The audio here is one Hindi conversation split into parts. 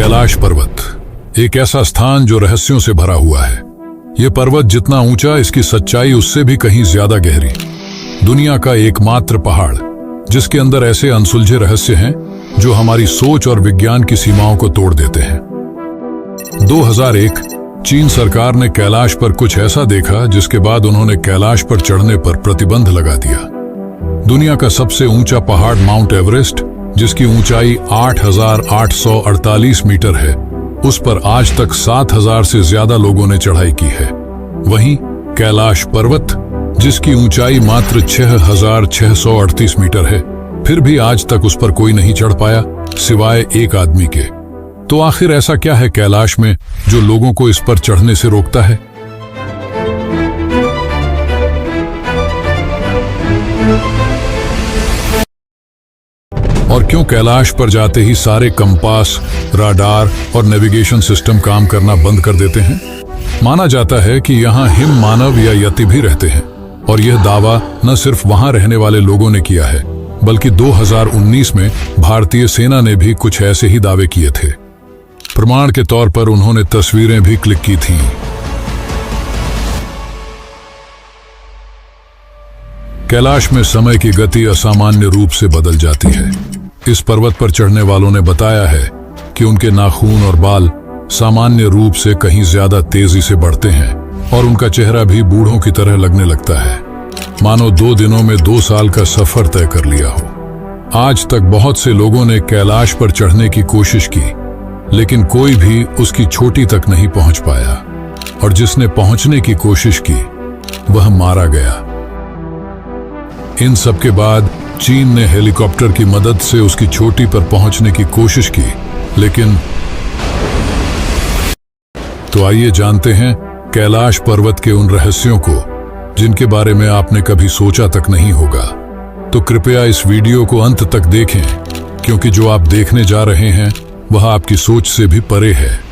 कैलाश पर्वत एक ऐसा स्थान जो रहस्यों से भरा हुआ है। यह पर्वत जितना ऊंचा, इसकी सच्चाई उससे भी कहीं ज्यादा गहरी। दुनिया का एकमात्र पहाड़ जिसके अंदर ऐसे अनसुलझे रहस्य हैं जो हमारी सोच और विज्ञान की सीमाओं को तोड़ देते हैं। 2001 चीन सरकार ने कैलाश पर कुछ ऐसा देखा जिसके बाद उन्होंने कैलाश पर चढ़ने पर प्रतिबंध लगा दिया। दुनिया का सबसे ऊंचा पहाड़ माउंट एवरेस्ट, जिसकी ऊंचाई 8,848 मीटर है, उस पर आज तक 7,000 से ज्यादा लोगों ने चढ़ाई की है। वहीं कैलाश पर्वत, जिसकी ऊंचाई मात्र 6,638 मीटर है, फिर भी आज तक उस पर कोई नहीं चढ़ पाया सिवाय एक आदमी के। तो आखिर ऐसा क्या है कैलाश में जो लोगों को इस पर चढ़ने से रोकता है? और क्यों कैलाश पर जाते ही सारे कंपास, राडार और नेविगेशन सिस्टम काम करना बंद कर देते हैं? माना जाता है कि यहाँ हिम मानव या यति भी रहते हैं, और यह दावा न सिर्फ वहां रहने वाले लोगों ने किया है, बल्कि 2019 में भारतीय सेना ने भी कुछ ऐसे ही दावे किए थे। प्रमाण के तौर पर उन्होंने तस्वीरें भी क्लिक की थीं। कैलाश में समय की गति असामान्य रूप से बदल जाती है। इस पर्वत पर चढ़ने वालों ने बताया है कि उनके नाखून और बाल सामान्य रूप से कहीं ज्यादा तेजी से बढ़ते हैं और उनका चेहरा भी बूढ़ों की तरह लगने लगता है, मानो 2 दिनों में 2 साल का सफर तय कर लिया हो। आज तक बहुत से लोगों ने कैलाश पर चढ़ने की कोशिश की, लेकिन कोई भी उसकी चोटी तक नहीं पहुंच पाया, और जिसने पहुंचने की कोशिश की वह मारा गया। इन सब के बाद चीन ने हेलीकॉप्टर की मदद से उसकी चोटी पर पहुंचने की कोशिश की, लेकिन तो आइए जानते हैं कैलाश पर्वत के उन रहस्यों को जिनके बारे में आपने कभी सोचा तक नहीं होगा। तो कृपया इस वीडियो को अंत तक देखें, क्योंकि जो आप देखने जा रहे हैं वह आपकी सोच से भी परे है।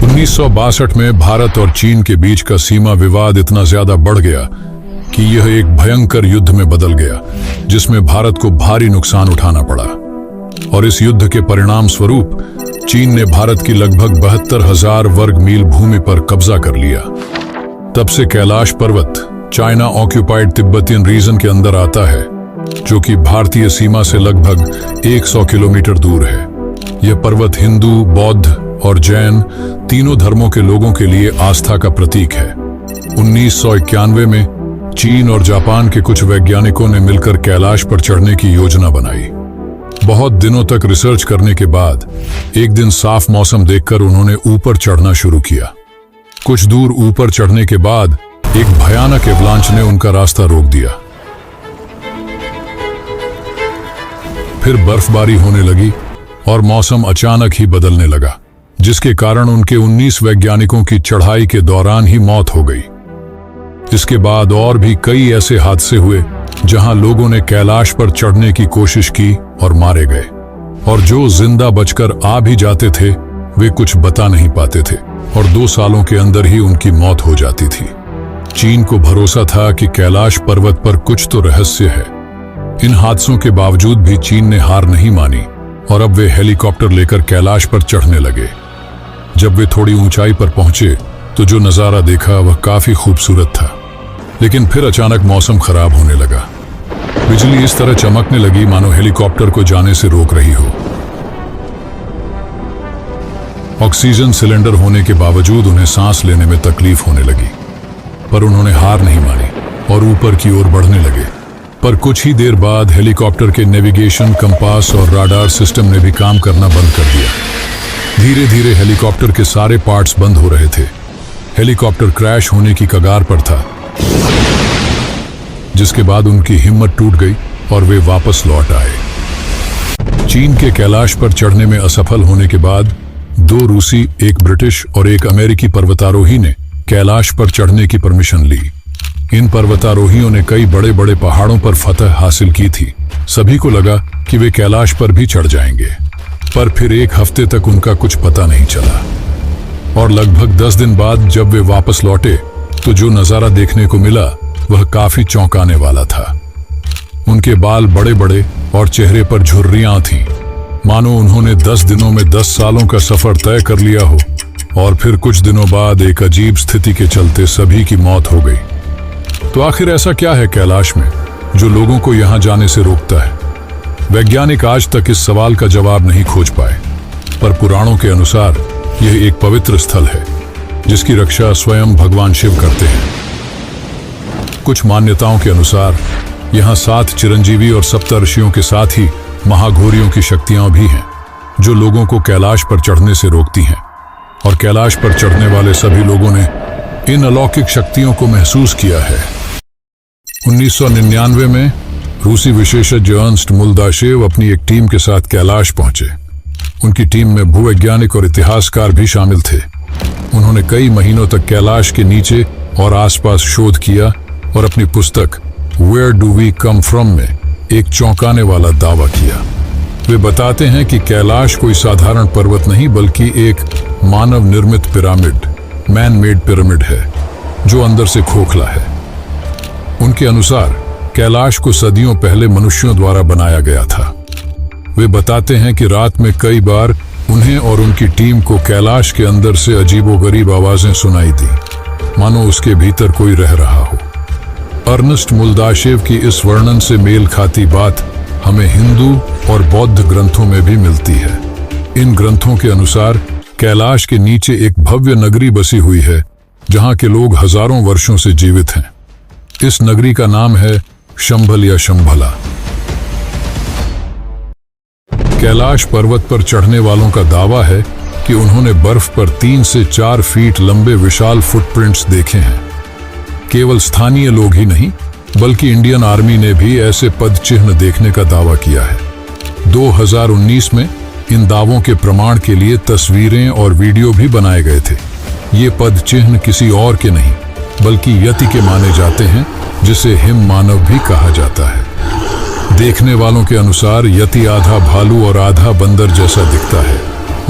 उन्नीस 1962 में भारत और चीन के बीच का सीमा विवाद इतना ज्यादा बढ़ गया कि यह एक भयंकर युद्ध में बदल गया, जिसमें भारत को भारी नुकसान उठाना पड़ा। और इस युद्ध के परिणाम स्वरूप चीन ने भारत की लगभग 72,000 वर्ग मील भूमि पर कब्जा कर लिया। तब से कैलाश पर्वत चाइना ऑक्यूपाइड तिब्बतियन रीजन के अंदर आता है, जो कि भारतीय सीमा से लगभग 100 किलोमीटर दूर है। यह पर्वत हिंदू, बौद्ध और जैन तीनों धर्मों के लोगों के लिए आस्था का प्रतीक है। 1991 में चीन और जापान के कुछ वैज्ञानिकों ने मिलकर कैलाश पर चढ़ने की योजना बनाई। बहुत दिनों तक रिसर्च करने के बाद एक दिन साफ मौसम देखकर उन्होंने ऊपर चढ़ना शुरू किया। कुछ दूर ऊपर चढ़ने के बाद एक भयानक एवलांच ने उनका रास्ता रोक दिया। फिर बर्फबारी होने लगी और मौसम अचानक ही बदलने लगा, जिसके कारण उनके 19 वैज्ञानिकों की चढ़ाई के दौरान ही मौत हो गई। इसके बाद और भी कई ऐसे हादसे हुए जहां लोगों ने कैलाश पर चढ़ने की कोशिश की और मारे गए, और जो जिंदा बचकर आ भी जाते थे वे कुछ बता नहीं पाते थे, और 2 सालों के अंदर ही उनकी मौत हो जाती थी। चीन को भरोसा था कि कैलाश पर्वत पर कुछ तो रहस्य है। इन हादसों के बावजूद भी चीन ने हार नहीं मानी और अब वे हेलीकॉप्टर लेकर कैलाश पर चढ़ने लगे। जब वे थोड़ी ऊंचाई पर पहुंचे तो जो नजारा देखा वह काफी खूबसूरत था, लेकिन फिर अचानक मौसम खराब होने लगा। बिजली इस तरह चमकने लगी मानो हेलीकॉप्टर को जाने से रोक रही हो। ऑक्सीजन सिलेंडर होने के बावजूद उन्हें सांस लेने में तकलीफ होने लगी, पर उन्होंने हार नहीं मानी और ऊपर की ओर बढ़ने लगे। पर कुछ ही देर बाद हेलीकॉप्टर के नेविगेशन, कंपास और राडार सिस्टम ने भी काम करना बंद कर दिया। धीरे धीरे हेलीकॉप्टर के सारे पार्ट्स बंद हो रहे थे। हेलीकॉप्टर क्रैश होने की कगार पर था, जिसके बाद उनकी हिम्मत टूट गई और वे वापस लौट आए। चीन के कैलाश पर चढ़ने में असफल होने के बाद 2 रूसी, 1 ब्रिटिश और 1 अमेरिकी पर्वतारोही ने कैलाश पर चढ़ने की परमिशन ली। इन पर्वतारोहियों ने कई बड़े बड़े पहाड़ों पर फतह हासिल की थी। सभी को लगा कि वे कैलाश पर भी चढ़ जाएंगे, पर फिर एक हफ्ते तक उनका कुछ पता नहीं चला। और लगभग 10 दिन बाद जब वे वापस लौटे तो जो नजारा देखने को मिला वह काफी चौंकाने वाला था। उनके बाल बड़े बड़े और चेहरे पर झुर्रियां थीं, मानो उन्होंने 10 दिनों में 10 सालों का सफर तय कर लिया हो। और फिर कुछ दिनों बाद एक अजीब स्थिति के चलते सभी की मौत हो गई। तो आखिर ऐसा क्या है कैलाश में जो लोगों को यहां जाने से रोकता है? वैज्ञानिक आज तक इस सवाल का जवाब नहीं खोज पाए, पर पुराणों के अनुसार यह एक पवित्र स्थल है जिसकी रक्षा स्वयं भगवान शिव करते हैं। कुछ मान्यताओं के अनुसार यहाँ 7 चिरंजीवी और सप्तर्षियों के साथ ही महाघोरियों की शक्तियां भी हैं जो लोगों को कैलाश पर चढ़ने से रोकती हैं। और कैलाश पर चढ़ने वाले सभी लोगों ने इन अलौकिक शक्तियों को महसूस किया है। 1999 में रूसी विशेषज्ञ अर्नस्ट मुल्दाशेव अपनी एक टीम के साथ कैलाश पहुंचे। उनकी टीम में भूवैज्ञानिक और इतिहासकार भी शामिल थे। उन्होंने कई महीनों तक कैलाश के नीचे और आसपास शोध किया और अपनी पुस्तक where do we come from में एक चौंकाने वाला दावा किया। वे बताते हैं कि कैलाश कोई साधारण पर्वत नहीं बल्कि एक मानव निर्मित पिरामिड, मैन मेड पिरामिड है जो अंदर से खोखला है। उनके अनुसार कैलाश को सदियों पहले मनुष्यों द्वारा बनाया गया था। वे बताते हैं कि रात में कई बार उन्हें और उनकी टीम को कैलाश के अंदर से अजीबोगरीब आवाजें सुनाई दी, मानो उसके भीतर कोई रह रहा हो। अर्नस्ट मुल्दाशेव की इस वर्णन से मेल खाती बात हमें हिंदू और बौद्ध ग्रंथों में भी मिलती है। इन ग्रंथों के अनुसार कैलाश के नीचे एक भव्य नगरी बसी हुई है जहां के लोग हजारों वर्षों से जीवित हैं। इस नगरी का नाम है शंभल या शंभला। कैलाश पर्वत पर चढ़ने वालों का दावा है कि उन्होंने बर्फ पर 3 से 4 फीट लंबे विशाल फुटप्रिंट्स देखे हैं। केवल स्थानीय लोग ही नहीं बल्कि इंडियन आर्मी ने भी ऐसे पद चिन्ह देखने का दावा किया है। 2019 में इन दावों के प्रमाण के लिए तस्वीरें और वीडियो भी बनाए गए थे। ये पद चिन्ह किसी और के नहीं बल्कि यति के माने जाते हैं, जिसे हिम मानव भी कहा जाता है। देखने वालों के अनुसार यति आधा भालू और आधा बंदर जैसा दिखता है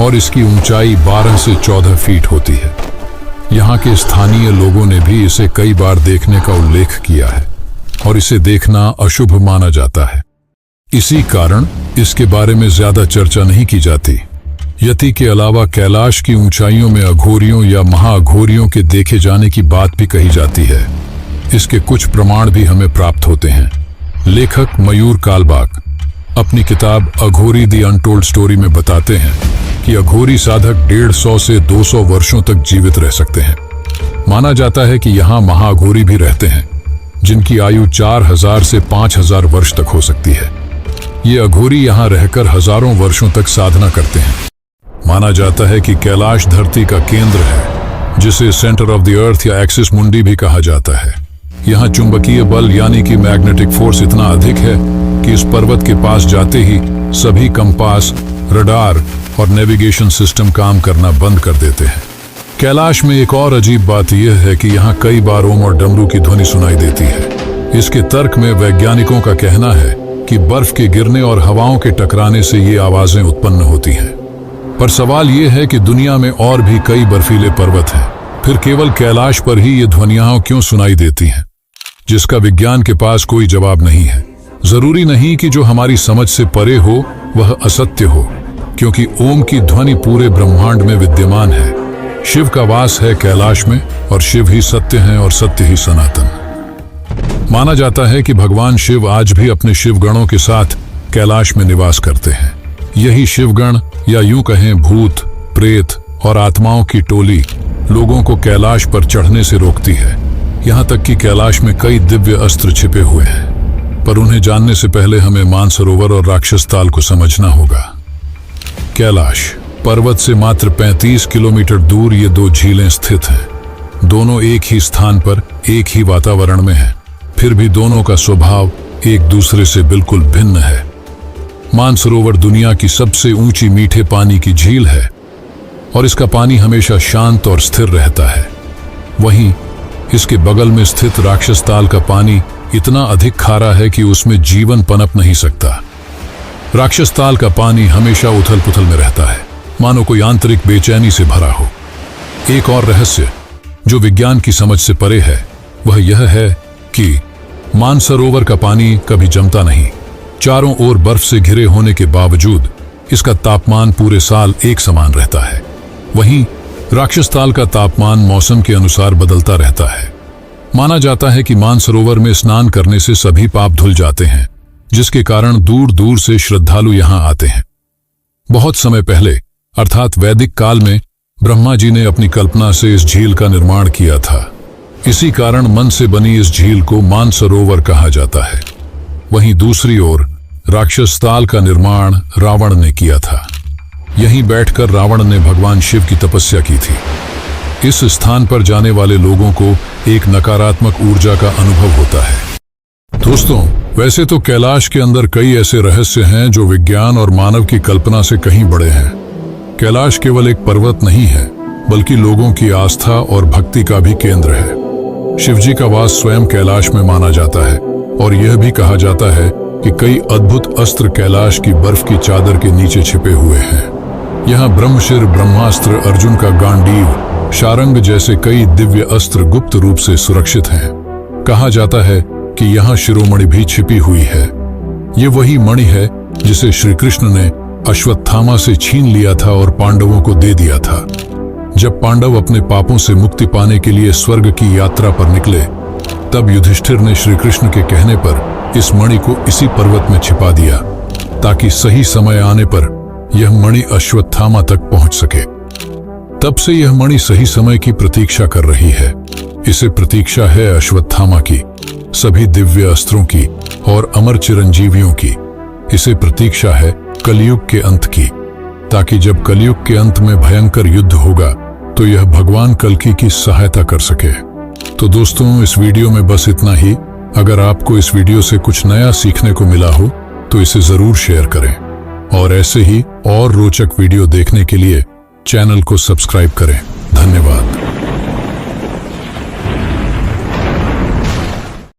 और इसकी ऊंचाई 12 से 14 फीट होती है। यहाँ के स्थानीय लोगों ने भी इसे कई बार देखने का उल्लेख किया है और इसे देखना अशुभ माना जाता है। इसी कारण इसके बारे में ज्यादा चर्चा नहीं की जाती। यति के अलावा कैलाश की ऊंचाइयों में अघोरियों या महाअघोरियों के देखे जाने की बात भी कही जाती है। इसके कुछ प्रमाण भी हमें प्राप्त होते हैं। लेखक मयूर कालबाग अपनी किताब अघोरी दी अनटोल्ड स्टोरी में बताते हैं कि अघोरी साधक 150 से 200 वर्षों तक जीवित रह सकते हैं। माना जाता है कि यहाँ महाअघोरी भी रहते हैं जिनकी आयु 4000 से 5000 वर्ष तक हो सकती है। ये अघोरी यहाँ रहकर हजारों वर्षों तक साधना करते हैं। माना जाता है कि कैलाश धरती का केंद्र है, जिसे सेंटर ऑफ द अर्थ या एक्सिस मुंडी भी कहा जाता है। यहाँ चुंबकीय बल यानी कि मैग्नेटिक फोर्स इतना अधिक है कि इस पर्वत के पास जाते ही सभी कंपास, रडार और नेविगेशन सिस्टम काम करना बंद कर देते हैं। कैलाश में एक और अजीब बात यह है कि यहाँ कई बार ओम और डमरू की ध्वनि सुनाई देती है। इसके तर्क में वैज्ञानिकों का कहना है कि बर्फ के गिरने और हवाओं के टकराने से ये आवाजें उत्पन्न होती हैं। पर सवाल यह है कि दुनिया में और भी कई बर्फीले पर्वत हैं, फिर केवल कैलाश पर ही ये ध्वनियां क्यों सुनाई देती हैं, जिसका विज्ञान के पास कोई जवाब नहीं है। जरूरी नहीं कि जो हमारी समझ से परे हो वह असत्य हो, क्योंकि ओम की ध्वनि पूरे ब्रह्मांड में विद्यमान है। शिव का वास है कैलाश में और शिव ही सत्य हैं और सत्य ही सनातन। माना जाता है कि भगवान शिव आज भी अपने शिवगणों के साथ कैलाश में निवास करते हैं। यही शिवगण या यूं कहें भूत, प्रेत और आत्माओं की टोली लोगों को कैलाश पर चढ़ने से रोकती है। यहाँ तक कि कैलाश में कई दिव्य अस्त्र छिपे हुए हैं, पर उन्हें जानने से पहले हमें मानसरोवर और राक्षस ताल को समझना होगा। कैलाश पर्वत से मात्र 35 किलोमीटर दूर ये 2 झीलें स्थित हैं। दोनों एक ही स्थान पर एक ही वातावरण में हैं, फिर भी दोनों का स्वभाव एक दूसरे से बिल्कुल भिन्न है। मानसरोवर दुनिया की सबसे ऊंची मीठे पानी की झील है और इसका पानी हमेशा शांत और स्थिर रहता है। वहीं इसके बगल में स्थित राक्षस ताल का पानी इतना अधिक खारा है कि उसमें जीवन पनप नहीं सकता। राक्षस ताल का पानी हमेशा उथल पुथल में रहता है, मानो कोई आंतरिक बेचैनी से भरा हो। एक और रहस्य जो विज्ञान की समझ से परे है वह यह है कि मानसरोवर का पानी कभी जमता नहीं। चारों ओर बर्फ से घिरे होने के बावजूद इसका तापमान पूरे साल एक समान रहता है। वहीं राक्षस ताल का तापमान मौसम के अनुसार बदलता रहता है। माना जाता है कि मानसरोवर में स्नान करने से सभी पाप धुल जाते हैं, जिसके कारण दूर दूर से श्रद्धालु यहां आते हैं। बहुत समय पहले अर्थात वैदिक काल में ब्रह्मा जी ने अपनी कल्पना से इस झील का निर्माण किया था। इसी कारण मन से बनी इस झील को मानसरोवर कहा जाता है। वहीं दूसरी ओर राक्षस ताल का निर्माण रावण ने किया था। यहीं बैठकर रावण ने भगवान शिव की तपस्या की थी। इस स्थान पर जाने वाले लोगों को एक नकारात्मक ऊर्जा का अनुभव होता है। दोस्तों, वैसे तो कैलाश के अंदर कई ऐसे रहस्य हैं जो विज्ञान और मानव की कल्पना से कहीं बड़े हैं। कैलाश केवल एक पर्वत नहीं है, बल्कि लोगों की आस्था और भक्ति का भी केंद्र है। शिवजी का वास स्वयं कैलाश में माना जाता है और यह भी कहा जाता है कि कई अद्भुत अस्त्र कैलाश की बर्फ की चादर के नीचे छिपे हुए हैं। यहाँ ब्रह्मशिर, ब्रह्मास्त्र, अर्जुन का गांडीव, शारंग जैसे कई दिव्य अस्त्र गुप्त रूप से सुरक्षित हैं। कहा जाता है कि यहाँ शिरोमणि भी छिपी हुई है। ये वही मणि है जिसे श्री कृष्ण ने अश्वत्थामा से छीन लिया था और पांडवों को दे दिया था। जब पांडव अपने पापों से मुक्ति पाने के लिए स्वर्ग की यात्रा पर निकले, तब युधिष्ठिर ने श्री कृष्ण के कहने पर इस मणि को इसी पर्वत में छिपा दिया, ताकि सही समय आने पर यह मणि अश्वत्थामा तक पहुंच सके। तब से यह मणि सही समय की प्रतीक्षा कर रही है। इसे प्रतीक्षा है अश्वत्थामा की, सभी दिव्य अस्त्रों की और अमर चिरंजीवियों की। इसे प्रतीक्षा है कलयुग के अंत की, ताकि जब कलयुग के अंत में भयंकर युद्ध होगा तो यह भगवान कल्कि की सहायता कर सके। तो दोस्तों, इस वीडियो में बस इतना ही। अगर आपको इस वीडियो से कुछ नया सीखने को मिला हो तो इसे जरूर शेयर करें और ऐसे ही और रोचक वीडियो देखने के लिए चैनल को सब्सक्राइब करें। धन्यवाद।